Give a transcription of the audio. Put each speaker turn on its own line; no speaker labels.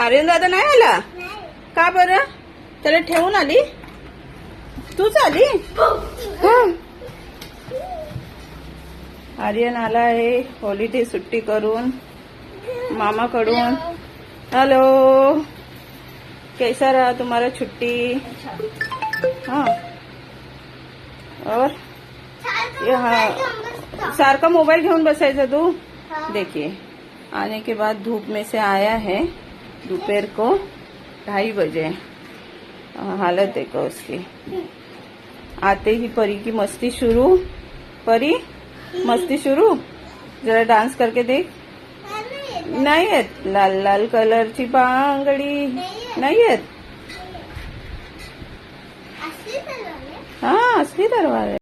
आर्यन दादा नाही आला का बरं? त्याला ठेवून आली? तूच आली? आर्यन आला आहे हॉलिडे सुट्टी करून मामाकडून. हेलो, कैसा रहा तुम्हारा छुट्टी? हाँ, और यहाँ सारखा मोबाइल घेऊन बसायचा तू. देखिए, आने के बाद धूप में से आया है दोपहर को 2:30 बजे. हालत देखो उसकी. आते ही परी की मस्ती शुरू. परी मस्ती शुरू. जरा डान्स करके देख. नाही येत. लाल लाल कलरची बांगडी नाही येत. हा, असली तलवार आहे.